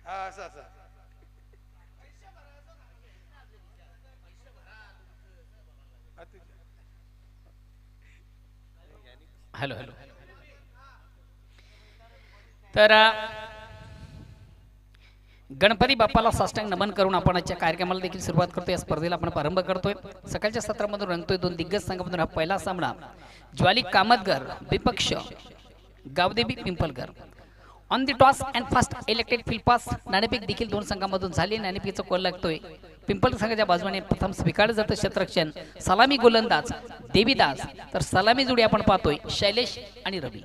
हा असं असं. हा, हॅलो हॅलो. तर गणपती बाप्पाला साष्टांग नमन करून आपण आजच्या कार्यक्रमाला देखील सुरुवात करतोय. या स्पर्धेला आपण प्रारंभ करतोय. सकाळच्या सत्रामधून रंगतोय दोन दिग्गज संघामधून हा पहिला सामना ज्वाली कामतगर विपक्ष Gavdevi Pimpalkar. On the toss and first elected फिल्पास नाणेफेक देखील दोन संघांमधून झाली. नाणेफेकीचा कॉल लागतोय पिंपल संघाच्या बाजूने. प्रथम स्वीकारलं जातं क्षेत्ररक्षण सलामी गोलंदाज देवीदास. तर सलामी जोडी आपण पाहतोय शैलेश आणि रवी.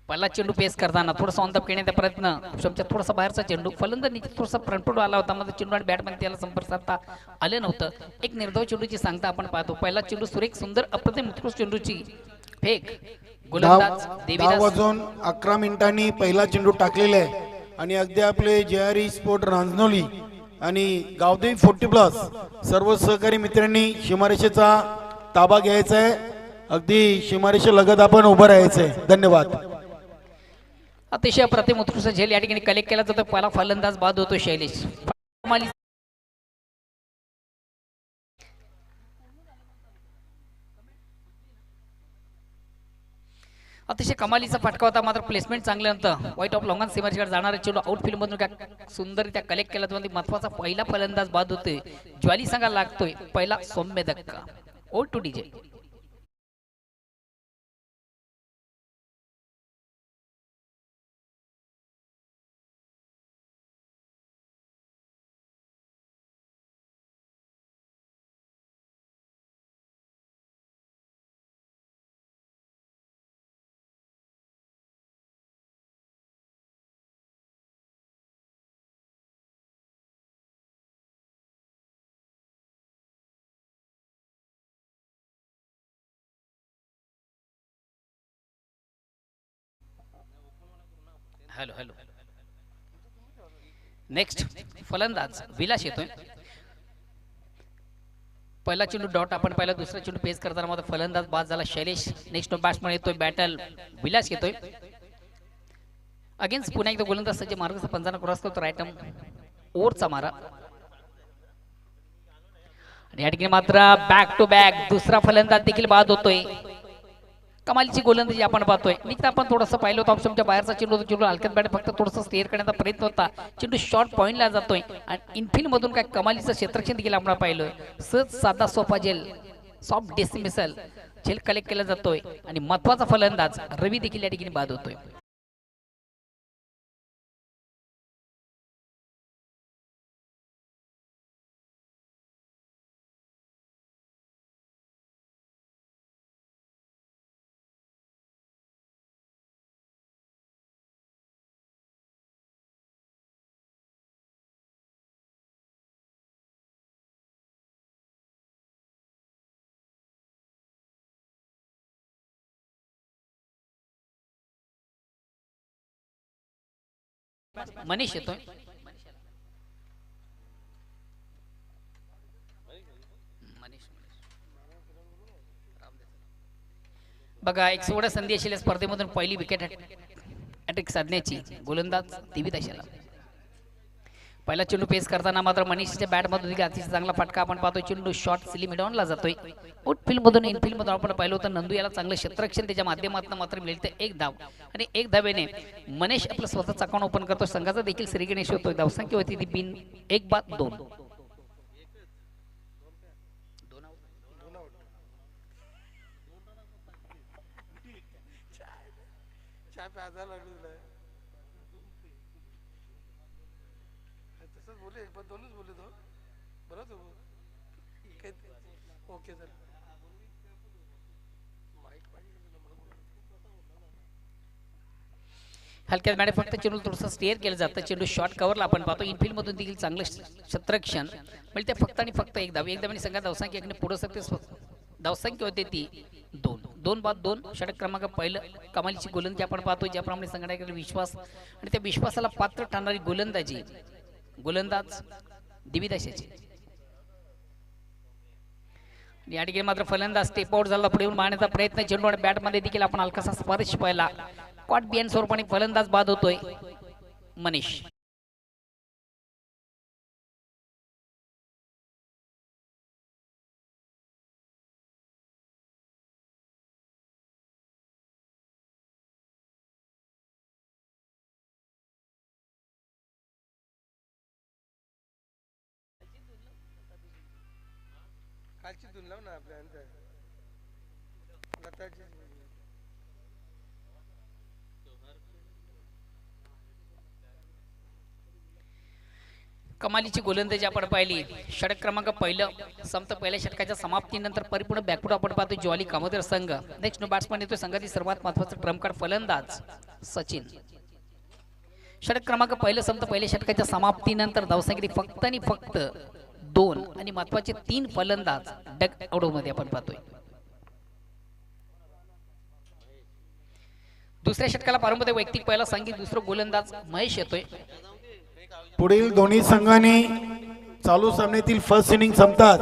पहिला चेंडू पेस करताना थोडासा ऑन द घेण्याचा प्रयत्न कुशमच्या थोडासा बाहेरचा चेंडू फलंदाज थोडासा फ्रंटफूट आला होता. मध्ये चेंडू आणि बॅटमध्ये त्याला संपर्क साधता आले नव्हतं. एक निर्धाव चेंडूची सांगता आपण पाहतो. पहिला चेंडू सुरेख सुंदर अप्रतिम उत्कृष्ट चेंडूची फेक गोलंदाज धाव देवीदास. वाजून 11 मिनिटांनी पहिला चेंडू टाकलेला आहे आणि अगदी आपले JRE स्पोर्ट रांजनोली आणि गावदेवी 40+ सर्व सहकारी मित्रांनी सीमारेषेचा ताबा घ्यायचा आहे. अगदी सीमारेषे लगत आपण उभं राहायचंय. धन्यवाद. अतिशय अप्रतिम उत्कृष्ट झेल या ठिकाणी कलेक्ट केला जातो. पहिला फलंदाज बाद होतो शैलेश. अतिशय कमालीचा फटका होता. मात्र प्लेसमेंट चांगलं नव्हतं. व्हाईट ऑफ लॉंगन सीमारेषेकडे जाणारा चेंडू आउटफील्ड मधून सुंदररित्या कलेक्ट केला जातो. महत्वाचा पहिला फलंदाज बाद होतोय. ज्वाली संघाला लागतोय पहिला सौम्य धक्का. ओ टू डीजे. Hello hello. नेक्स्ट फलंदाज विलास येतोय. पहिला चेंडू डॉट आपण पहिला. दुसरा चेंडू पेस करताना मात्र फलंदाज बाद झाला शैलेश. नेक्स्ट बॅट्समन येतोय बॅटल विलास येतोय. अगेन्स्ट पुन्हा एकदा गोलंदाज सज्ज मार्ग पंचांना क्रॉस करतो. राईट ओव्हरचा मारा आणि या ठिकाणी मात्र बॅक टू बॅक दुसरा फलंदाज देखील बाद होतोय. कमालीची गोलंदाजी आपण पाहतोय. निघता आपण थोडंसं पाहिलं होतं ऑप्शनच्या बाहेरचा चेंडू चेंडू हलक्यात बॅट फक्त थोडंसं स्टेअर करण्याचा प्रयत्न होता. चेंडू शॉर्ट पॉईंटला जातोय आणि इनफिल्ड मधून काय कमालीचं क्षेत्ररक्षण देखील आपण पाहिलं. सहज साधा सोपा जेल सॉफ्ट डिसमिसल झेल कलेक्ट केला जातोय आणि महत्वाचा फलंदाज रवी देखील या ठिकाणी बाद होतोय. मनीष येतोय. बघा एक सोडा संधी असेल स्पर्धेमधून पहिली विकेट हॅट्रिक साधण्याची. गोलंदाज देवीदाशाला. पहिला चेंडू पेस करताना मात्र मनीषच्या बॅटमधून अतिशय चांगला फटका आपण पाहतोय. चेंडू शॉर्ट सिली मिडॉनला जातोय. आउटफील्ड मधून इनफील्ड मधून आपण पाहिलं होतं. नंदू याला चांगलं क्षेत्ररक्षण त्याच्या माध्यमातून मात्र मिळते एक धाव आणि एक धावेने मनीष आपलं स्वतःचा अकाउंट ओपन करतो. संघाचा देखील श्रीगणेश होतोय. धावसंख्या होती ती बिन 1-2. तसंच बोले पण दोनच बोलले तो बरंच ओके सर. हलक्यात मॅडे फक्त चेंडू थोडंसं स्टेअर केलं जातं. चेंडू शॉर्ट कव्हरला आपण पाहतो. इनफील्ड मधून देखील चांगलं क्षेत्ररक्षण मिळते फक्त आणि फक्त एक धाव. एक धावाने संघात धावसंख्या पुढे सकते. धावसंख्या होते ती 2 षटक क्रमांक पहिलं कमालीची गोलंदाजी आपण पाहतो. ज्याप्रमाणे संघटनेकडे विश्वास आणि त्या विश्वासाला पात्र ठरणारी गोलंदाजी गोलंदाज दिविदाशाची. या ठिकाणी मात्र फलंदाज स्टेप आउट झाला. पुढे येऊन मारण्याचा प्रयत्न. चेंडू आणि बॅटमध्ये देखील आपण हलकासा स्पर्श पाहिला. कॉट बियान स्वरूपाने फलंदाज बाद होतोय मनीष. खालची धुन लाव ना आपल्या लताची. कमालीची गोलंदाजी आपण पाहिली. षटक क्रमांक पहिलं संपत पहिल्या षटकाच्या समाप्तीनंतर परिपूर्ण बॅकफूट आपण पाहतो ज्वाली कामोदर संघ. नेक्स्ट बॅट्समन येतो संघातील सर्वात महत्वाचा ट्रम्प कार्ड फलंदाज सचिन. षटक क्रमांक पहिलं संपत पहिल्या षटकाच्या समाप्तीनंतर धावसंख्येत फक्त आणि फक्त 2 आणि महत्वाचे 3 फलंदाज डग आउट मध्ये आपण पाहतोय. दुसऱ्या षटकाला प्रारंभ होते. वैयक्तिक पहिला संगीत दुसरा गोलंदाज महेश येतोय. पुढील दोन्ही संघांनी चालू सामन्यातील फर्स्ट इनिंग संपताच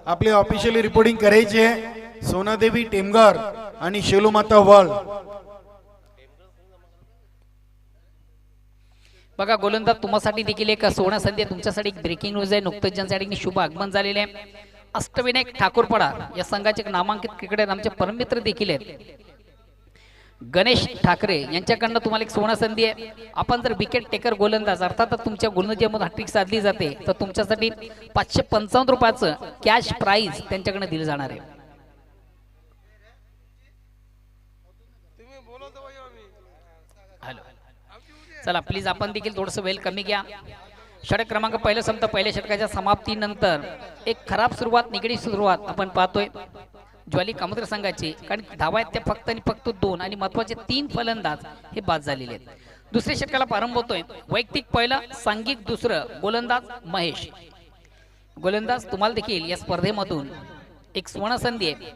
आपले ऑफिशियली रिपोर्टिंग करायचे आहे. सोनादेवी टेमगार आणि शेलूमाता वाळ. बघा गोलंदाज तुम्हासाठी देखील एक सोना संधी आहे. तुमच्यासाठी एक ब्रेकिंग न्यूज आहे. नुकतंच ज्यांच्यासाठी शुभ आगमन झालेले आहे. अष्टविनायक ठाकूरपडा या संघाचे एक नामांकित क्रिकेटर आमचे परममित्र देखील आहेत गणेश ठाकरे यांच्याकडनं तुम्हाला एक सोना संधी आहे. आपण जर विकेट टेकर गोलंदाज अर्थात तुमच्या गोलंदाजीमध्ये हॅट्रिक साधली जाते तर तुमच्यासाठी 555 रुपयाचं कॅश प्राइज त्यांच्याकडनं दिलं जाणार आहे. हॅलो चला प्लीज आपण देखील थोडंसं वेळ कमी घ्या. षटक क्रमांक पहिलं संपत पहिल्या षटकाच्या समाप्तीनंतर एक खराब सुरुवात निगडीत सुरुवात आपण पाहतोय ज्वाली कामोदर संघाची. कारण धावा आहेत त्या फक्त आणि फक्त 2 आणि महत्वाचे 3 फलंदाज हे बाद झालेले आहेत. दुसऱ्या षटकाला प्रारंभ होतोय. वैयक्तिक पहिलं सांघिक दुसरं गोलंदाज महेश. गोलंदाज तुम्हाला देखील या स्पर्धेमधून एक सुवर्ण संधी आहे.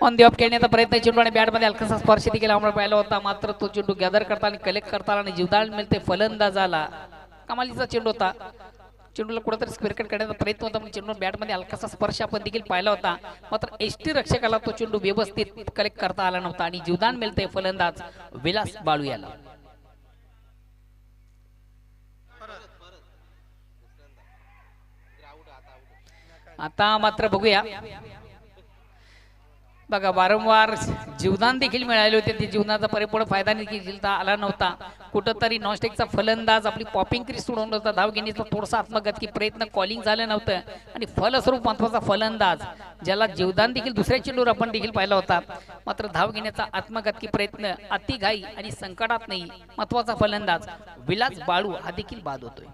ऑन दी ऑफ खेळण्याचा प्रयत्न चेंडू आणि बॅटमध्ये हलकासा स्पर्श देखील आपण पाहिला होता. मात्र तो चेंडू गॅदर करताना कलेक्ट करताना आणि जीवदान मिळते फलंदाजाला. कमालीचा चेंडू होता. चेंडूला कुठेतरी स्क्वेअरकट करण्याचा प्रयत्न होता पण चेंडू बॅटमध्ये हलकासा स्पर्श आपण देखील पाहिला होता. मात्र एसटी रक्षकाला तो चेंडू व्यवस्थित कलेक्ट करता आला नव्हता आणि जीवदान मिळते फलंदाज विलास बाळू याला. आता मात्र बघूया. बघा वारंवार जीवदान देखील मिळाले होते. ते जीवनाचा परिपूर्ण फायदा देखील आला नव्हता. कुठंतरी नॉनस्टिकचा फलंदाज आपली पॉपिंग क्रीज सोडून होता. धाव घेण्याचा थोडासा आत्मघातकी प्रयत्न कॉलिंग झालं नव्हतं आणि फलस्वरूप महत्वाचा फलंदाज ज्याला जीवदान देखील दुसऱ्या चेंडूवर आपण देखील पाहिला होता. मात्र धाव घेण्याचा आत्मघातकी प्रयत्न अतिघाई आणि संकटात नाही महत्वाचा फलंदाज विलास बाळू हा देखील बाद होतोय.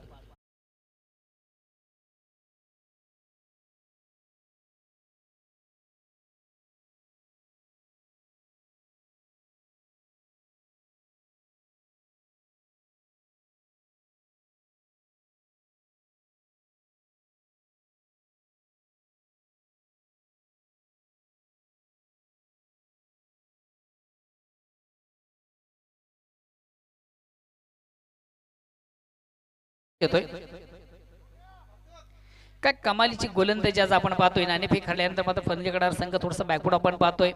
काय कमालीची गोलंदाजी आज आपण पाहतोय. नाणेफेक हरल्यानंतर मात्र फलंदाजीकडे संघ थोडंसं बॅकवर्ड आपण पाहतोय.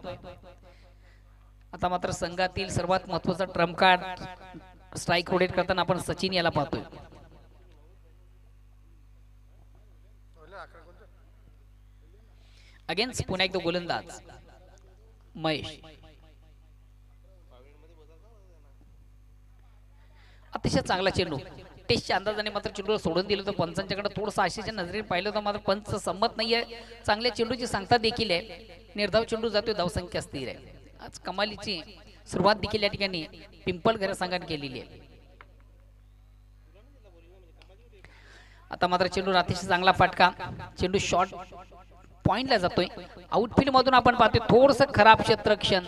आता मात्र संघातील सर्वात महत्वाचा ट्रम्प कार्ड स्ट्राइक रोटेट करताना आपण सचिन याला पाहतोय. अगेन्स्ट पुन्हा एकदा गोलंदाज महेश. अतिशय चांगला चेंडू टेस्टच्या अंदाजाने मात्र चेंडू सोडून दिलं होतं. पंचांच्याकडे थोडंसं आशेच्या नजरेने पाहिलं होतं मात्र पंच संमत नाहीये. चांगल्या चेंडूची सांगता देखील आहे. निर्धाव चेंडू जातोय. धावसंख्या स्थिर आहे. आज कमालीची सुरुवात देखील या ठिकाणी पिंपळघर संघाने केलेली आहे. आता मात्र चेंडू अतिशय चांगला फटका. चेंडू शॉर्ट पॉइंटला जातोय. आउटफील्ड मधून आपण पाहतोय थोडंसं खराब क्षेत्ररक्षण.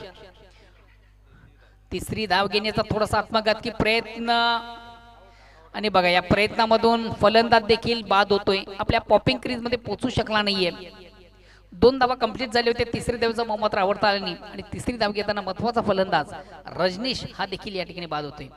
तिसरी धाव घेण्याचा थोडासा आत्मघातकी प्रयत्न आणि बघा या प्रयत्नामधून फलंदाज देखील बाद होतोय. आपल्या पॉपिंग क्रीज मध्ये पोहोचू शकला नाहीये. 2 धावा कंप्लीट झाले होते. तिसरी धावेचा मोहम्मद आवडता आला नाही आणि तिसरी धाव घेताना महत्वाचा फलंदाज रजनीश हा देखील या ठिकाणी बाद होतोय.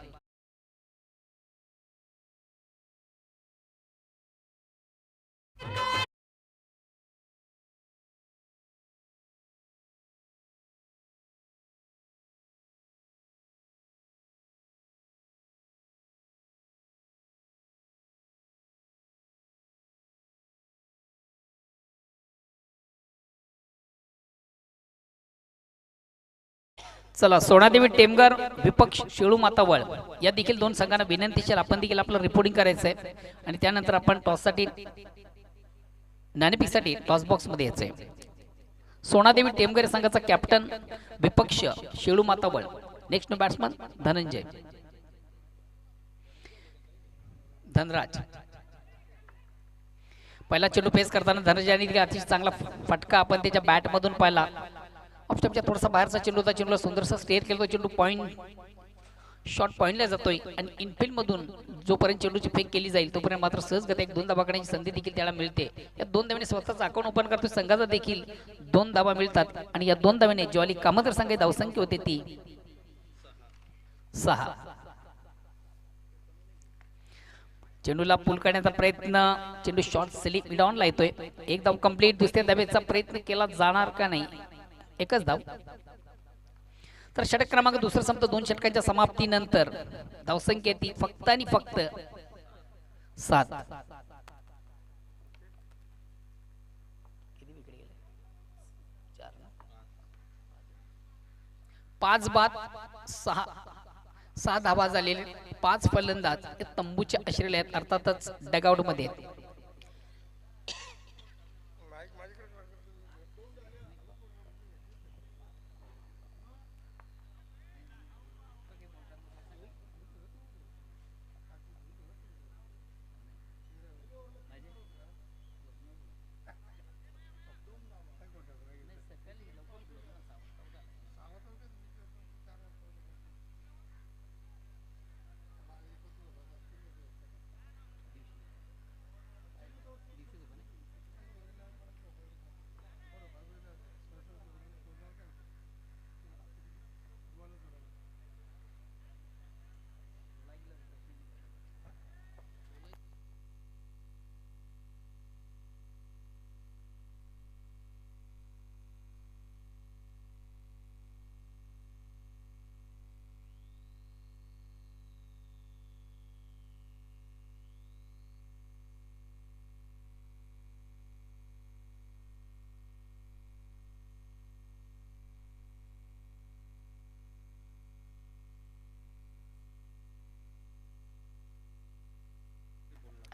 चला सोनादेवी टेमगर विपक्ष शेळू मातावळ या देखील दोन संघांना विनंतीशील आपण देखील आपलं रिपोर्टिंग करायचं आहे आणि त्यानंतर आपण टॉससाठी नाणेफेकसाठी टॉस बॉक्स मध्ये यायचंय. सोनादेवी टेमगर संघाचा कॅप्टन विपक्ष शेळू मातावळ. Next no batsman Dhananjay Dhanraj. पहिला चेंडू फेस करताना धनंजयने अतिशय चांगला फटका आपण त्याच्या बॅट मधून पाहिला. ऑफस्टॉपच्या थोडासा बाहेरचा चेंडू होता. चेंडूला सुंदरसा स्टेअर केला. चेंडू पॉइंट शॉट पॉइंटला जातोय आणि इनफिल्ड मधून जोपर्यंत चेंडूची फेक केली जाईल तोपर्यंत मात्र सहजगत एक दोन धाबा करण्याची संधी देखील त्याला मिळते. या दोन धाव्याने स्वतःचा अकाउंट ओपन करतो. संघाचा देखील दोन धाबा मिळतात आणि या दोन धाव्याने ज्वाली कामतर संघाची धावसंख्या होते ती 6. चेंडूला पुल करण्याचा प्रयत्न. चेंडू शॉर्ट स्लिप मिड ऑन ला येतोय. एक धाव कंप्लीट. दुसऱ्या धावेचा प्रयत्न केला जाणार का नाही. एकच धाव. तर षटक क्रमांक दुसरा संपतो. 2 षटकांच्या समाप्तीनंतर धावसंख्या ती फक्त आणि फक्त 7. 5 बाद 6 धावा झालेले. 5 फलंदाज तंबूच्या आश्रयाला आहेत अर्थातच डगआउट मध्ये.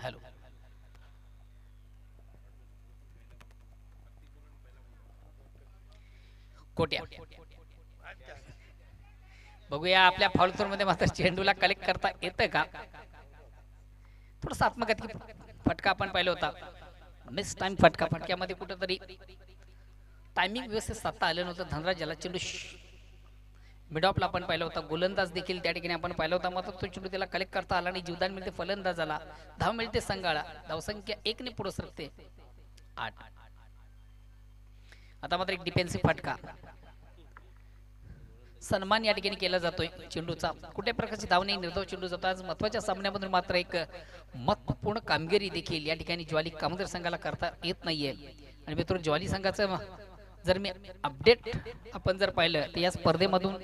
हॅलो. कोट्या बघूया आपल्या फॉलथोर मध्ये मात्र चेंडूला कलेक्ट करता येतं का. थोडासा आत्मघातकी फटका आपण पाहिला होता. मिस टाइम फटका. फटक्यामध्ये कुठेतरी टायमिंग व्यवस्थित साधता आलं नव्हतं धनराजाला. चेंडू मिड ऑफला आपण पाहिला होता. गोलंदाज देखील त्या ठिकाणी आपण पाहिला होता. मात्र तो चेंडू त्याला कलेक्ट करता आला आणि जीवदान मिळते फलंदाजाला. धाव मिळते संघाला. धावसंख्या 1 ने पुढे सरकते 8. आता मात्र एक डिफेन्सिव्ह फटका. सन्मान या ठिकाणी केला जातोय चेंडूचा. कुठे प्रकारची धाव नाही. निर्धाव चेंडू जातो. आज महत्वाच्या सामन्यामधून मात्र एक महत्वपूर्ण कामगिरी देखील या ठिकाणी ज्वाली कामतर संघाला करता येत नाहीये. आणि मित्र ज्वाली संघाचं जर मी अपडेट आपण जर पाहिलं तर या स्पर्धेमधून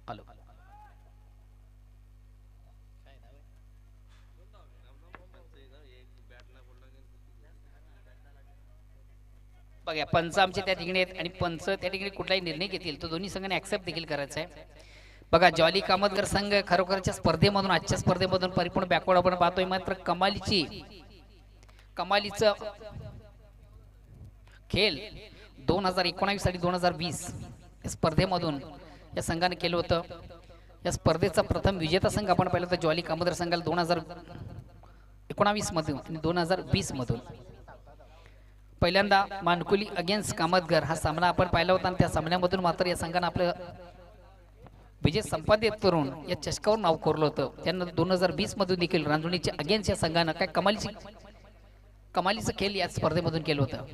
हॅलो बघा पंच आमचे त्या ठिकाणी आहेत आणि पंच त्या ठिकाणी कुठलाही निर्णय घेतील तो दोन्ही संघाने ऍक्सेप्ट देखील करायचा आहे. बघा ज्वाली कामतगर संघ खरोखरच्या स्पर्धेमधून आजच्या स्पर्धेमधून परिपूर्ण बॅकवर्ड आपण पाहतोय. मात्र कमालीचं खेळ 2019 आणि 2020 या स्पर्धेमधून या संघाने केलं होतं. या स्पर्धेचा प्रथम विजेता संघ आपण पाहिलं होतं ज्वाली कामतगर संघाला 2019 मधून आणि 2020 मधून. पहिल्यांदा मानकुली अगेन्स्ट कामतगर हा सामना आपण पाहिला होता आणि त्या सामन्यामधून मात्र या संघाने आपलं विजय संपादित करून या चषकावर नाव कोरलं होतं. त्यांना 2020 मधून देखील रांजणीच्या अगेन्स्ट या संघानं काय कमालीचं खेळ या स्पर्धेमधून केलं होतं.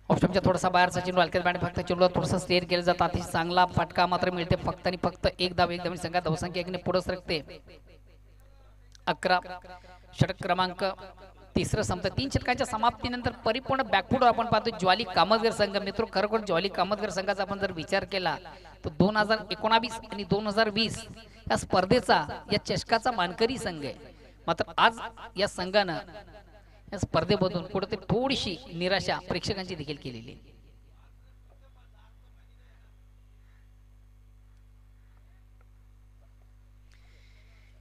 ऑप्शनच्या थोडासा बाहेरचा चेंडू हलक्यात बॅट फक्त चेंडूला थोडासा स्टेअर केलं जातं. अतिशय चांगला फटका मात्र मिळते फक्त आणि फक्त एक धाव संघात धावसंख्या एकने पुढे सरकते 11. षटक क्रमांक तिसरं संपतं. 3 षटकांच्या समाप्तीनंतर परिपूर्ण बॅकफुट आपण पाहतो ज्वाली कामतगर संघ. मित्र खरोखर ज्वाली कामतगर संघाचा आपण जर विचार केला तर 2019 आणि 2020 या स्पर्धेचा या चषकाचा मानकरी संघ आहे. मात्र आज या संघानं या स्पर्धेमधून कुठेतरी थोडीशी निराशा प्रेक्षकांची देखील केलेली आहे.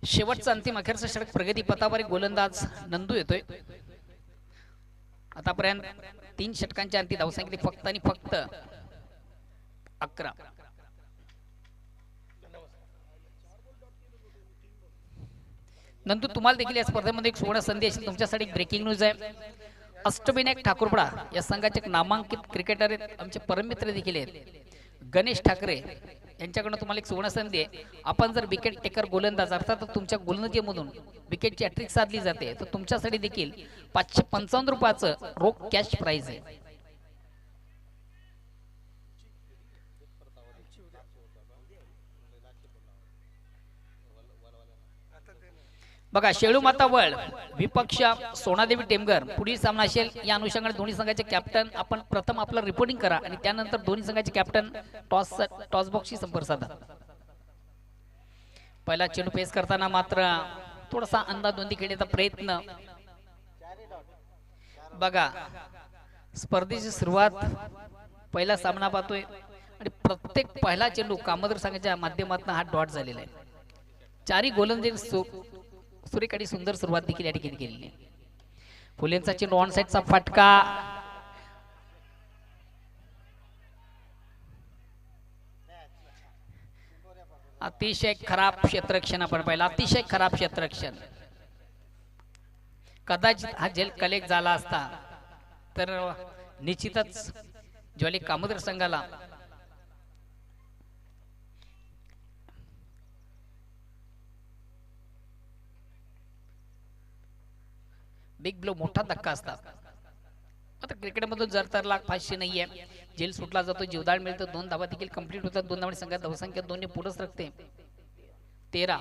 शेवटचा अंतिम अखेरचा षटक प्रगती पथावर गोलंदाज नंदू येतोय. आतापर्यंत 3 षटकांच्या अंती धावसंख्या फक्त आणि फक्त 11. नंतर तुम्हाला देखील या स्पर्धेमध्ये एक सुवर्ण संधी असेल. तुमच्यासाठी ब्रेकिंग न्यूज आहे. अष्टविनायक ठाकूरपडा या संघाचे एक नामांकित क्रिकेटर आहेत. आमचे परममित्र देखील आहेत गणेश ठाकरे यांच्याकडून तुम्हाला एक सुवर्ण संधी आहे. आपण जर विकेट टेकर गोलंदाज अर्थात तुमच्या गोलंदाजीमधून विकेटची हॅट्रिक साधली जाते तर तुमच्यासाठी देखील 555 रुपयाचं रोख कॅश प्राइज आहे. बघा शेळू माता वर्ल्ड विपक्ष सोनादेवी टेमगर पुढील सामना असेल. या अनुषंगाने दोन्ही संघाचे कॅप्टन आपण प्रथम आपलं रिपोर्टिंग करा आणि त्यानंतर दोन्ही संघाचे कॅप्टन टॉस बॉक्सशी संपर्क साधा. पहिला चेंडू फेस करताना मात्र थोडासा अंदाधुंदी खेळण्याचा प्रयत्न. बघा स्पर्धेची सुरुवात पहिला सामना पाहतोय आणि प्रत्येक पहिला चेंडू कामतगर संघाच्या माध्यमातून हा डॉट झालेला आहे. चारी गोलंदाजी सुरेखाडी सुंदर सुरुवात देखील या ठिकाणी केलेली आहे. फुलेंचा चेंडू ऑन साइडचा फटका. अतिशय खराब क्षेत्ररक्षण आपण पाहिलं. अतिशय खराब क्षेत्ररक्षण. कदाचित हा जेल कलेक्ट झाला असता तर निश्चितच ज्वाली कामतगर संघाला बिग ब्लो मोठा धक्का असतात. आता क्रिकेटमधून जर तर लाख 500 नाहीये. जेल सुटला जातो जीवदान मिळतं 2 धावा देखील कंप्लीट होतात. 2 धावांनी संघात धावसंख्या 2 ने पुढे सरकते 13.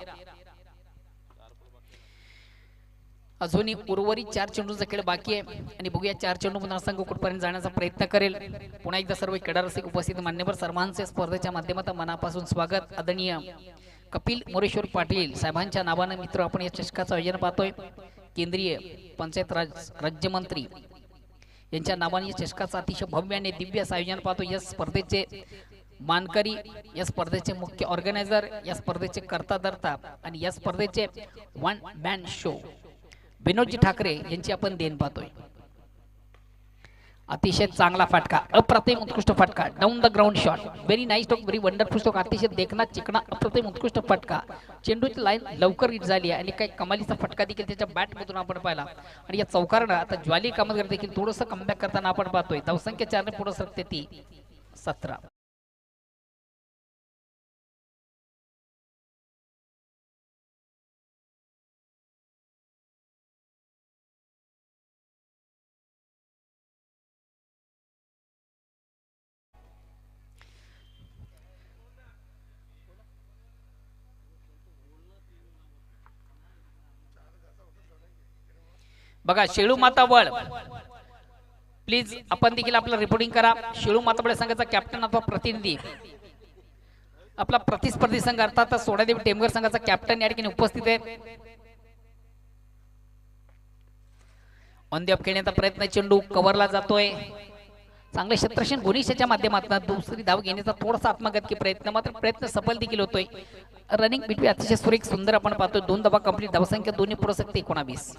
अजूनही उर्वरित 4 चेंडूचा खेळ बाकी आहे आणि बघूया 4 चेंडूमधून संघ कुठपर्यंत जाण्याचा प्रयत्न करेल. पुन्हा एकदा सर्व क्रीडारसिक उपस्थित मान्यवर सर्वांचे स्पर्धेच्या माध्यमातून मनापासून स्वागत. आदरणीय कपिल मोरेश्वर पाटील साहेबांच्या नावाने मित्र आपण या चषकाचं आयोजन पाहतोय. केंद्रीय पंचायत राज राज्यमंत्री यांच्या नावाने या चषकाचं अतिशय भव्य आणि दिव्य असं आयोजन पाहतो. या स्पर्धेचे मानकरी, या स्पर्धेचे मुख्य ऑर्गनायझर, या स्पर्धेचे कर्ता धर्ता आणि या स्पर्धेचे वन मॅन शो विनोदजी ठाकरे यांची आपण देण पाहतोय. अतिशय चांगला फटका, अप्रतिम उत्कृष्ट फटका, down the ground shot, very nice stroke, very wonderful stroke, अतिशय देखना चिकना अप्रतिम उत्कृष्ट फटका. चेंडूची लाईन लवकर हिट झाली आणि काही कमालीचा फटका देखील त्याच्या बॅटमधून आपण पाहिला. आणि या चौकारानं आता ज्वाली कामतगर देखील थोडंसं कमबॅक करताना आपण पाहतोय. धावसंख्या 4 ने पुढे सरकते ती 17. बघा शेळू माता वळ प्लीज आपण देखील आपलं रिपोर्टिंग करा. शेळू माता संघाचा कॅप्टन अथवा प्रतिनिधी आपला प्रतिस्पर्धी संघ अर्थात सोनादेवी टेमगर संघाचा कॅप्टन या ठिकाणी उपस्थित आहे. ऑन द ऑफ खेळण्याचा प्रयत्न, चेंडू कव्हरला जातोय. चांगले क्षेत्ररक्षण गुणेशाच्या माध्यमातून दुसरी धाव घेण्याचा थोडासा आत्मघातकी प्रयत्न, मात्र प्रयत्न सफल देखील होतोय. रनिंग बिटवी अतिशय सुरेख सुंदर आपण पाहतोय. 2 धावा कंप्लीट, धावसंख्या 2 ने पुढे सरकते 19.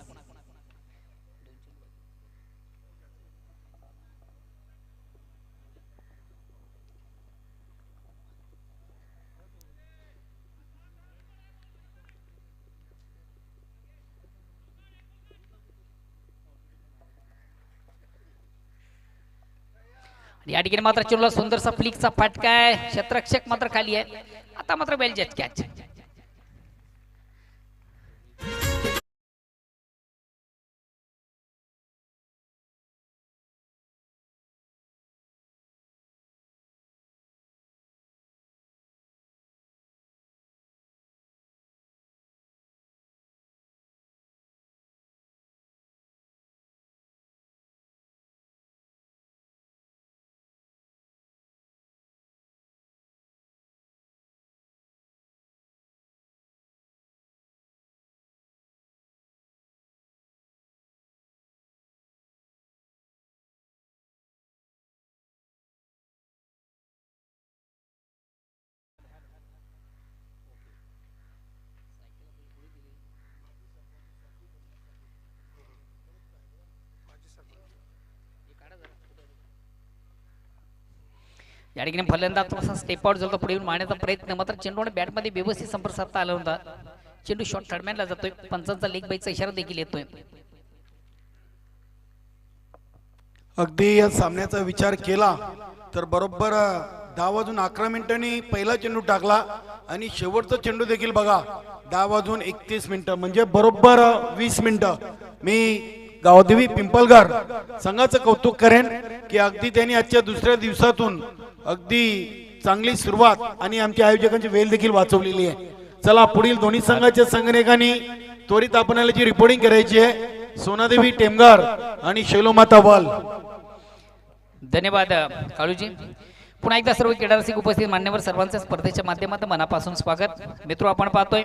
या ठिकाणी मात्र चेंडूला सुंदरसा फ्लिकचा फटका आहे. क्षेत्ररक्षक मात्र खाली आहे. आता मात्र वेल जज कॅच. या ठिकाणी फलंदाज थोडासा स्टेप आउट झाला, पुढे येऊन मारण्याचा प्रयत्न, मात्र चेंडूने बॅटमध्ये व्यवस्थित संपर्क साधता आला होता. चेंडू शॉट थर्डमॅनला जातोय, पंचांचा लेग बाईचा इशारा देखील येतोय. अगदी या सामन्याचा विचार केला तर बरोबर 10 वाजून 11 मिनिटांनी पहिला चेंडू टाकला आणि शेवटचा चेंडू देखील बघा 10 वाजून 31 मिनिटं, म्हणजे बरोबर 20 मिनिटं. मी गावदेवी पिंपलगार संघाचं कौतुक करेन की अगदी त्यांनी आजच्या दुसऱ्या दिवसातून अगदी चांगली सुरुवात आणि आमच्या आयोजकांची वेळ देखील वाचवलेली आहे. चला पुढील दोन्ही संघाच्या संघटकांनी त्वरित आपल्याला जी रिपोर्टिंग करायची आहे, सोनादेवी टेमगार आणि शैलोमाता वाल. धन्यवाद काळूजी. पुन्हा एकदा सर्व क्रीडा रसिक उपस्थित मान्यवर सर्वांचं स्पर्धेच्या माध्यमातून मनापासून स्वागत. मित्र, आपण पाहतोय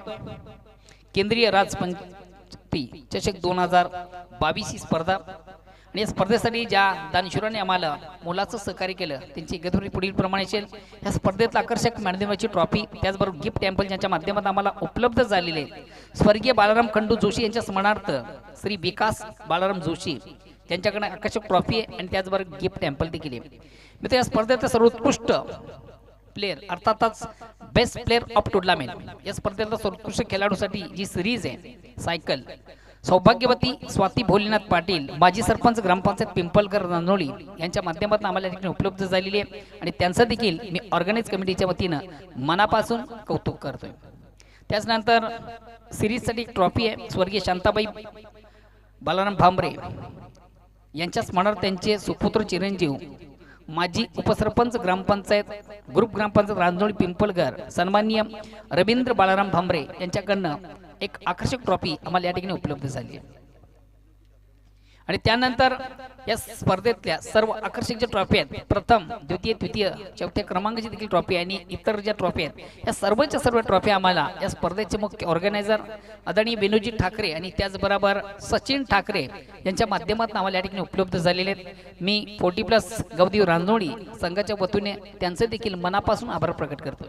केंद्रीय राजपंचायती चषक 2022 ही स्पर्धा, आणि या स्पर्धेसाठी ज्या दानशूरांनी आम्हाला मोलाचं सहकार्य केलं त्यांची गतवरी पुढील प्रमाणे असेल. या स्पर्धेत आकर्षक मानदेवाची ट्रॉफी, त्याचबरोबर गिफ्ट टेम्पल यांच्या माध्यमातून आम्हाला उपलब्ध झालेले स्वर्गीय बालाराम खंडू जोशी यांच्या स्मरणार्थ श्री विकास बालाराम जोशी त्यांच्याकडे आकर्षक ट्रॉफी आहे आणि त्याचबरोबर गिफ्ट टेम्पल देखील आहे. मित्र, या स्पर्धेत सर्वोत्कृष्ट प्लेयर अर्थातच बेस्ट प्लेयर ऑफ टुर्नामेंट, या स्पर्धेतला सर्वोत्कृष्ट खेळाडूसाठी जी सिरीज आहे सायकल, सौभाग्यवती स्वाती भोलेनाथ पाटील माजी सरपंच ग्रामपंचायत पिंपलकर नांदोळी यांच्या माध्यमातून आम्हाला या ठिकाणी उपलब्ध झालेली आहे आणि त्यांचं देखील मी ऑर्गनाइज कमिटीच्या वतीनं मनापासून कौतुक करतोय. त्याचनंतर सिरीजसाठी एक ट्रॉफी आहे स्वर्गीय शांताबाई बालाराम भांबरे यांच्या स्मरणार्थ त्यांचे सुपुत्र चिरंजीव माजी उपसरपंच ग्रामपंचायत ग्रुप ग्रामपंचायत रांजोळी पिंपलगर सन्माननीय रवींद्र बालाराम भांबरे यांच्याकडनं एक आकर्षक ट्रॉफी आम्हाला या ठिकाणी उपलब्ध झाली आहे. आणि त्यानंतर या स्पर्धेतल्या सर्व आकर्षक ज्या ट्रॉफी आहेत, प्रथम द्वितीय तृतीय चौथ्या क्रमांकाची देखील ट्रॉफी आणि इतर ज्या ट्रॉफी आहेत, या सर्वच्या सर्व ट्रॉफी आम्हाला या स्पर्धेचे मुख्य ऑर्गनायझर आदरणीय विनोदजी ठाकरे आणि त्याचबरोबर सचिन ठाकरे यांच्या माध्यमातून आम्हाला या ठिकाणी उपलब्ध झालेले आहेत. मी 40+ गावदेवी रांजोळी संघाच्या वतीने त्यांचे देखील मनापासून आभार प्रकट करतो.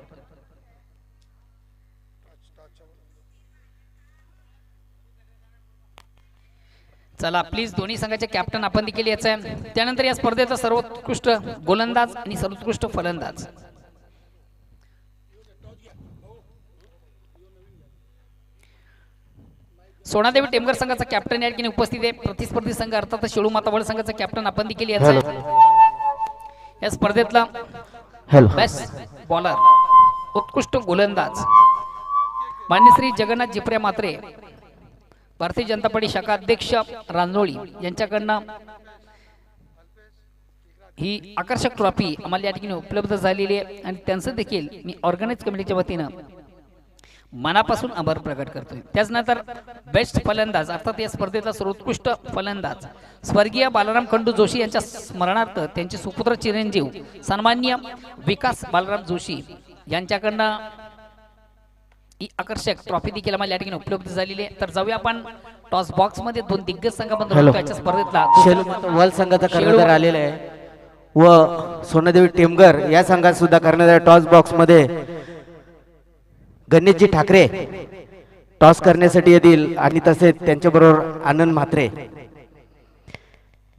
चला प्लीज, दोन्ही संघाचे कॅप्टन आपण देखील यायचं आहे. त्यानंतर या स्पर्धेचा सर्वोत्कृष्ट गोलंदाज आणि सर्वोत्कृष्ट फलंदाज, सोनादेवी टेमगर संघाचा कॅप्टन या ठिकाणी उपस्थित आहे. प्रतिस्पर्धी संघ अर्थात शेळू मातावळ संघाचा कॅप्टन आपण देखील यायचं आहे. या स्पर्धेतला बेस्ट बॉलर, उत्कृष्ट गोलंदाज मान्य श्री जगन्नाथ जिप्रे मात्रे भारतीय जनता पार्टी शाखा अध्यक्ष रांजोळी यांच्याकडनं ही आकर्षक ट्रॉफी आम्हाला या ठिकाणी उपलब्ध झालेली आहे आणि त्यांचं देखील मी ऑर्गनाइज कमिटीच्या वतीनं मनापासून आभार प्रकट करतोय. त्याचनंतर बेस्ट फलंदाज अर्थात या स्पर्धेतला सर्वोत्कृष्ट फलंदाज स्वर्गीय बालाराम खंडू जोशी यांच्या स्मरणार्थ त्यांचे सुपुत्र चिरंजीव सन्माननीय विकास बालाराम जोशी यांच्याकडनं ही आकर्षक ट्रॉफी देखील आम्हाला या ठिकाणी उपलब्ध झालेली आहे. तर जाऊया आपण टॉस बॉक्स मध्ये दोन दिग्गज संघाबद्दल त्याच्या स्पर्धेतला वल संघाचा कर्णधार आलेला आहे व सोनादेवी टेमगर या संघात सुद्धा कर्णधार टॉस बॉक्स मध्ये गणेशजी ठाकरे टॉस करण्यासाठी येतील आणि तसेच त्यांच्याबरोबर आनंद म्हात्रे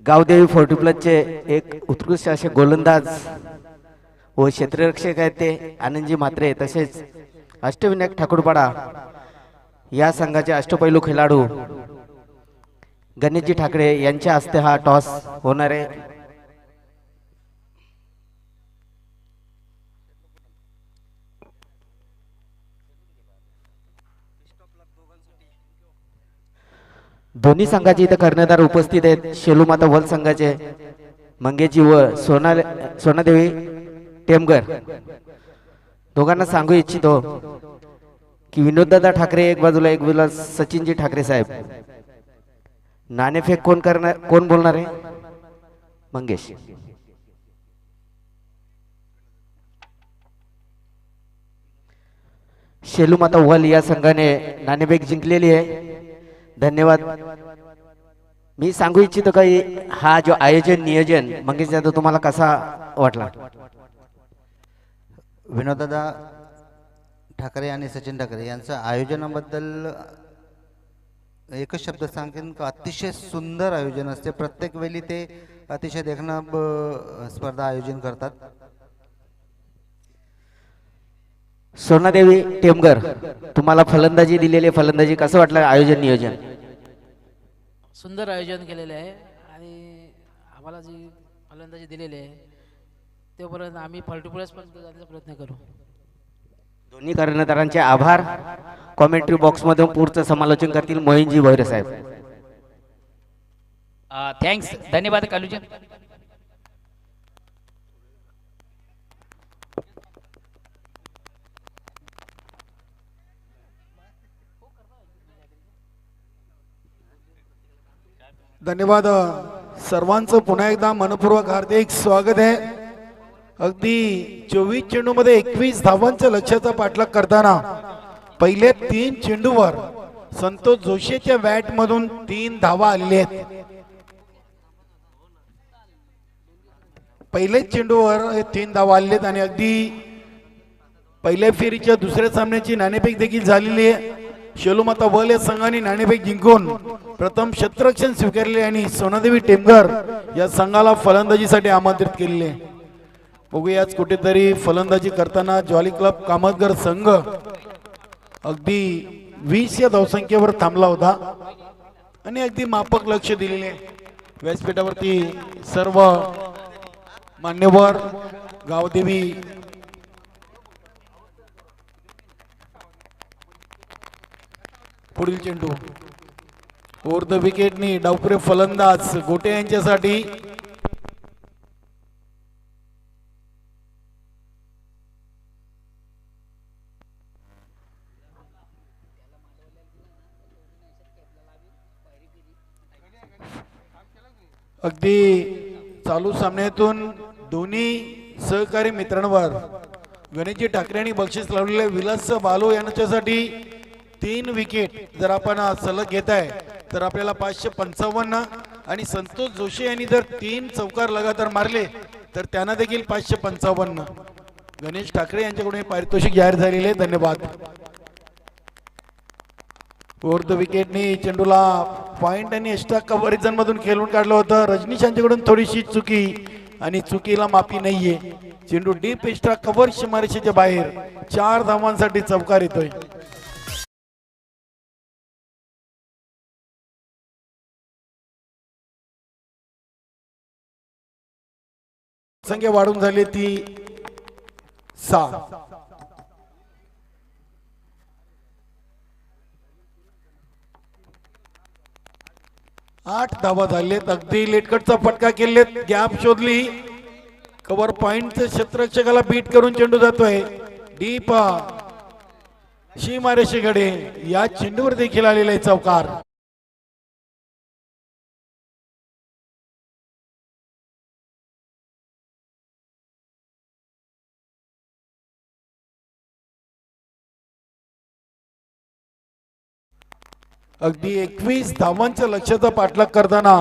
गावदेवी 40+ चे एक उत्कृष्ट असे गोलंदाज व क्षेत्ररक्षक आहेत ते आनंदजी म्हात्रे, तसेच अष्टविनायक ठाकूरपाडा या संघाचे अष्टपैलू खेळाडू गणेशजी ठाकरे यांच्या हस्ते हा टॉस होणार आहे. दोन्ही संघाचे इथे कर्णधार उपस्थित आहेत. शेलूमाता वल संघाचे मंगेजी व सोनादेवी टेमगर दोघांना सांगू इच्छितो की विनोददादा ठाकरे एक बाजूला सचिनजी ठाकरे साहेब. नाणेफेक कोण बोलणार आहे? मंगेश. शेलूमाता वल या संघाने नाणेफेक जिंकलेली आहे. धन्यवाद. मी सांगू इच्छितो का हा जो आयोजन नियोजन मंगेश दादा तुम्हाला कसा वाटला? विनोददादा ठाकरे आणि सचिन ठाकरे यांचं आयोजनाबद्दल एकच शब्द सांगेन का अतिशय सुंदर आयोजन असते. प्रत्येक वेळी ते अतिशय देखणं स्पर्धा आयोजन करतात. सोनादेवी टेमगर, तुम्हाला फलंदाजी दिलेली फलंदाजी कसं वाटलं आयोजन नियोजन? सुंदर आयोजन केलेले आहे आणि आम्हाला जी फलंदाजी दिलेली आहे तोपर्यंत आम्ही पर्यंत जाण्याचा प्रयत्न करू. दोन्ही कर्णधारांचे आभार. कॉमेंट्री बॉक्समधून पुढचं समालोचन करतील मोहिनजी भैरे साहेब. थँक्स, धन्यवाद कालूजी. धन्यवाद. सर्वांचं पुन्हा एकदा मनपूर्वक हार्दिक स्वागत आहे. अगदी 24 चेंडूमध्ये 21 धावांच्या लक्ष्याचा पाठलाग करताना पहिले 3 चेंडूवर संतोष जोशीच्या बॅट मधून 3 धावा आलेल्या आहेत. पहिल्याच चेंडूवर 3 धावा आलेल्या आहेत आणि अगदी पहिल्या फेरीच्या दुसऱ्या सामन्याची नाणेफेक देखील झालेली आहे. शेलूमाता वल या संघाने नाणेफेक जिंकून प्रथम क्षेत्ररक्षण स्वीकारले आणि सोनादेवी टेमगर या संघाला फलंदाजीसाठी आमंत्रित केलेले. बघूयाच कुठेतरी फलंदाजी करताना ज्वाली क्लब कामतगर संघ अगदी 20 या धावसंख्येवर थांबला होता आणि अगदी माफक लक्ष दिलेले. व्यासपीठावरती सर्व मान्यवर गावदेवी पुढील चेंडू ओव्हर द विकेटनी डावपुरे फलंदाज गोटे यांच्यासाठी. अगदी चालू सामन्यातून दोन्ही सहकारी मित्रांवर गणेशजी ठाकरे यांनी बक्षीस लावलेले विलास बालो यांच्यासाठी 3 विकेट जर आपण सलग घेत आहे तर आपल्याला 555 आणि संतोष जोशी यांनी जर 3 चौकार लगातार मारले तर त्यांना देखील 555. गणेश ठाकरे यांच्याकडून पारितोषिक जाहीर झालेले. धन्यवाद. ओव्हर द विकेटनी चेंडूला पॉइंट आणि एक्स्ट्रा कव्हरेज मधून खेळून काढलं होतं. रजनीश यांच्याकडून थोडीशी चुकी आणि चुकीला माफी नाहीये. चेंडू डीप एक्स्ट्रा कव्हर सीमारेषेच्या बाहेर 4 धावांसाठी चौकार येतोय. संख्या वाढून झाली ती 6. आठ धावा झालेत. अगदी लेटकटचा फटका केलेत. गॅप शोधली. कव्हर पॉइंटच्या क्षेत्ररक्षकाला बीट करून चेंडू जातोय डीप सीमारेषेकडे. या चेंडूवर देखील आलेला आहे चौकार. अगदी 21 धावांच्या लक्ष्याचा पाठलाग करताना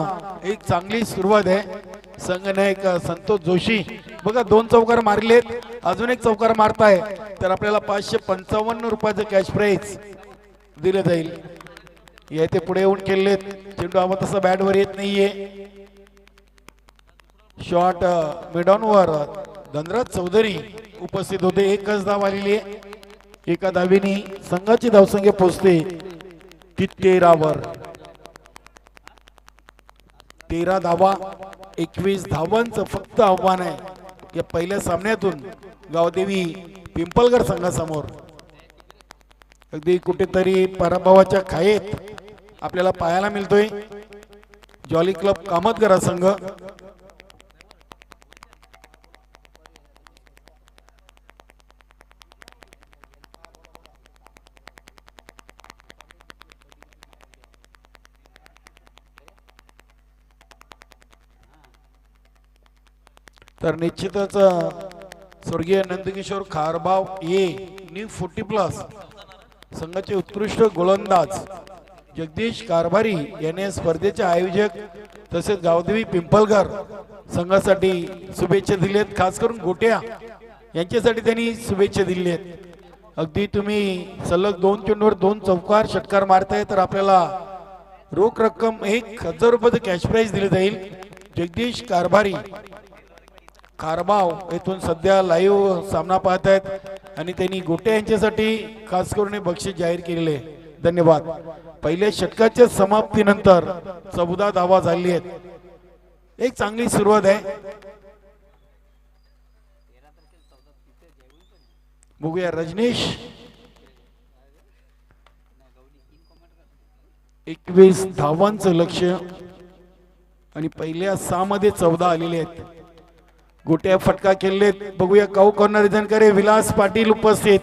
एक चांगली सुरुवात आहे. संघनायक संतोष जोशी बघा 2 चौकार मारलेत. अजून एक चौकार मारताय तर आपल्याला 555 रुपयाचं कॅश प्राइज दिलं जाईल. येथे पुढे येऊन खेळलेत. चेंडू हवा तसा बॅटवर येत नाहीये. शॉट मिडॉनवर धनराज चौधरी उपस्थित होते. एकच धाव आलेली आहे. एका धावेने संघाची धावसंख्या पोहोचते 13 वर. 13 धावा 21 धावांचं फक्त आव्हान आहे या पहिल्या सामन्यातून गावदेवी पिंपलगर संघासमोर. अगदी कुठेतरी पराभवाच्या खायेत आपल्याला पाहायला मिळतोय ज्वाली क्लब कामतगर संघ. तर निश्चितच स्वर्गीय नंदकिशोर खारबाव ए न्यू 40+ संघाचे उत्कृष्ट गोलंदाज जगदीश कारभारी याने स्पर्धेचे आयोजक तसेच गावदेवी पिंपलगर संघासाठी शुभेच्छा दिलेत. खास करून गोट्या यांच्यासाठी त्यांनी शुभेच्छा दिलेत. अगदी तुम्ही सलग 2 चेंडूवर 2 चौकार षटकार मारताय तर आपल्याला रोख रक्कम 1,000 रुपये कॅश प्राइज दिली जाईल. जगदीश कारभारी कारबाव येथून सध्या लाईव्ह सामना पाहत आहेत आणि त्यांनी गोटे यांच्यासाठी खास करून हे बक्षीस जाहीर केलेले आहे. धन्यवाद. पहिल्या षटकाच्या समाप्तीनंतर 14 धावा झाली आहेत. एक चांगली सुरुवात आहे. बघूया रजनीश 21 धावांचं लक्ष्य आणि पहिल्या 6 मध्ये 14 आलेले आहेत. गोट्या फटका केलेत. बघूया काऊ कॉर्नर रिझन करे विलास पाटील उपस्थित.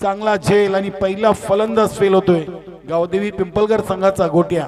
चांगला झेल आणि पहिला फलंदाज फेल होतोय. गावदेवी पिंपळगर संघाचा गोट्या.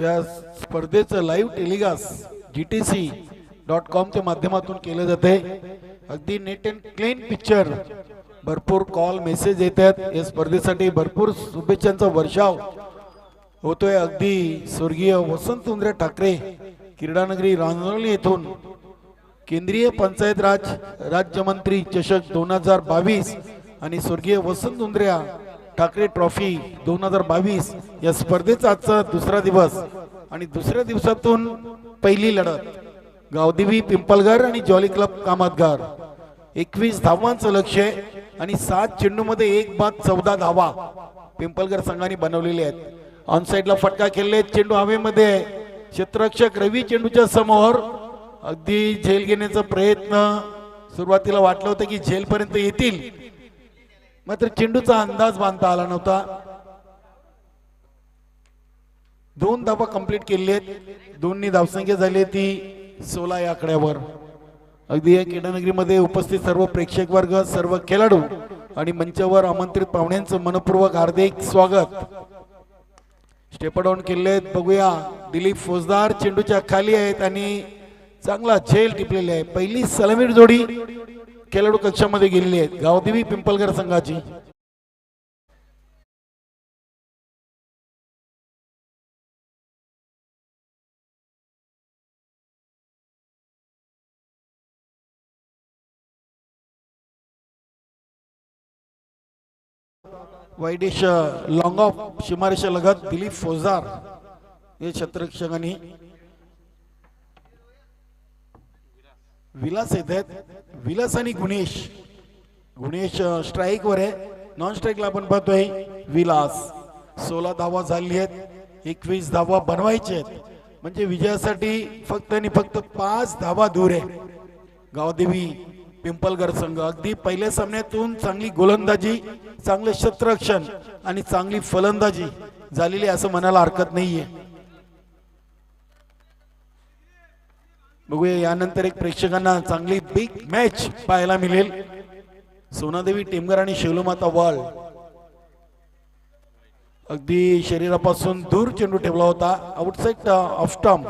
या स्पर्धेचं लाईव्ह टेलिकास्ट GTC.com च्या माध्यमातून केलं जाते. अगदी नेट अँड क्लीन पिक्चर. भरपूर कॉल मेसेज येतात. या स्पर्धेसाठी भरपूर शुभेच्छांचा वर्षाव होतोय. अगदी स्वर्गीय वसंत उंद्रे ठाकरे क्रीडानगरी रांजणोली येथून केंद्रीय पंचायत राज राज्यमंत्री चषक 2022 आणि स्वर्गीय वसंत उंद्रे ठाकरे ट्रॉफी 2022 या स्पर्धेचा आजचा दुसरा दिवस आणि दुसऱ्या दिवसातून पहिली लढत. गावदेवी पिंपळगर आणि जॉली क्लब कामतगार. 21 धावांचं लक्ष्य आणि 7 चेंडूमध्ये 1 बाद 14 धावा पिंपळगर संघाने बनवलेले आहेत. ऑन साइडला फटका खेळले. चेंडू हवेमध्ये. क्षेत्ररक्षक रवी चेंडूच्या समोर. अगदी झेल घेण्याचा प्रयत्न. सुरुवातीला वाटलं होतं की झेल पर्यंत येतील, मात्र चेंडूचा अंदाज बांधता आला नव्हता. 2 धावा कंप्लीट केली आहेत. 2नी धावसंख्या झाली ती 16 या आकड्यावर. अगदी या क्रीडानगरीमध्ये उपस्थित सर्व प्रेक्षक वर्ग, सर्व खेळाडू आणि मंचावर आमंत्रित पाहुण्यांचं मनपूर्वक हार्दिक स्वागत. स्टेप डाऊन केले. बघूया दिलीप फौजदार चेंडूच्या खाली आहेत आणि चांगला झेल टिपलेली आहे. पहिली सलामीर जोडी खेळाडू कक्षामध्ये गेलेली आहेत गावदेवी पिंपळगर संघाची. वाईडिश लॉंग ऑफ सीमारेषा लगत दिलीप फौजदार हे क्षेत्ररक्षकांनी. विलास येत आहेत. विलास आणि गुणेश. गुणेश स्ट्राईक वर आहे. नॉन स्ट्राईकला आपण पाहतोय विलास. 16 धावा झाली आहेत. 21 धावा बनवायचे आहेत म्हणजे विजयासाठी फक्त आणि फक्त 5 धावा दूर आहे गावदेवी पिंपळगर संघ. अगदी पहिल्या सामन्यातून चांगली गोलंदाजी, चांगले क्षेत्ररक्षण आणि चांगली फलंदाजी झालेली असं म्हणायला हरकत नाहीये. बघूया यानंतर एक प्रेक्षकांना चांगली बिग मॅच पाहायला मिळेल. सोनादेवी टेमगर आणि शेलूमाता वॉल. अगदी शरीरापासून दूर चेंडू ठेवला होता. Outside off stump.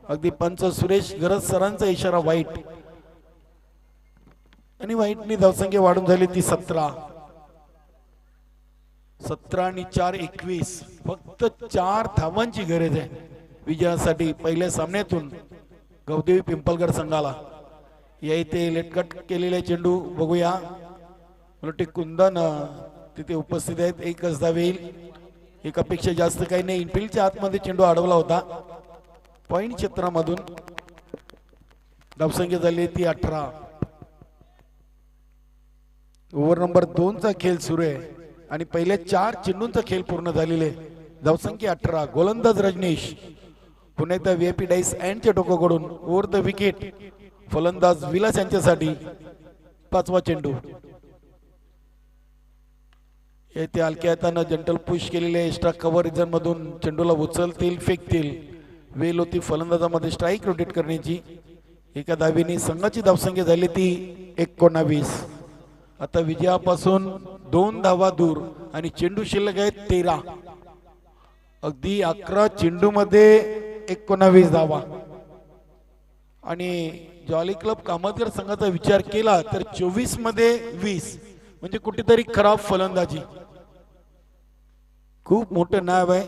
अगदी पंच सुरेश गरज सरांचा इशारा वाईट आणि वाईटनी धावसंख्या वाढून झाली ती 17. 17 आणि 4 21. फक्त 4 धावांची गरज आहे विजयासाठी पहिल्या सामन्यातून गावदेवी पिंपळगर संघाला. या इथे लेटकट केलेले चेंडू बघूया. मला कुंदन तिथे उपस्थित आहेत. एकच धाव येईल. एकापेक्षा जास्त काही नाही. इनफिल्डच्या आतमध्ये चेंडू अडवला होता. पॉइंट क्षेत्रामधून धावसंख्या झाली ती 18. ओव्हर नंबर 2 चा खेळ सुरू आहे आणि पहिल्या 4 चेंडूंचा खेळ पूर्ण झालेले. धावसंख्या 18. गोलंदाज रजनीश. पुन्हा एकदा VIP डाईस अँडच्या टोकाकडून ओव्हर द विकेट. फलंदाज विलास यांच्यासाठी 5वा चेंडू. येथे हलक्या हातानं जंटल पुश केलेले. एक्स्ट्रा कव्हर रिजन मधून चेंडूला उचलतील, फेकतील. वेल होती फलंदाजामध्ये स्ट्राईक रोटेट करण्याची. एका धावेने संघाची धावसंख्या झाली ती 19. आता विजयापासून 2 धावा दूर आणि चेंडू शिल्लक आहेत 13. अगदी 11 चेंडूमध्ये 19 धावा. आणि जॉली क्लब कामतगर संघाचा विचार केला तर 24 मध्ये 20 म्हणजे कुठेतरी खराब फलंदाजी. खूप मोठं नाव आहे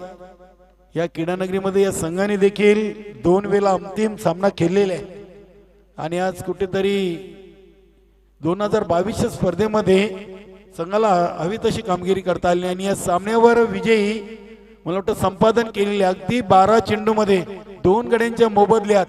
या क्रीडानगरीमध्ये. या संघाने देखील 2 वेळा अंतिम सामना खेळलेला आहे आणि आज कुठेतरी 2022 स्पर्धेमध्ये संघाला हवी तशी कामगिरी करता आली आणि या सामन्यावर विजयी मला वाटतं संपादन केलेले अगदी 12 चेंडूमध्ये 2 गड्यांच्या मोबदल्यात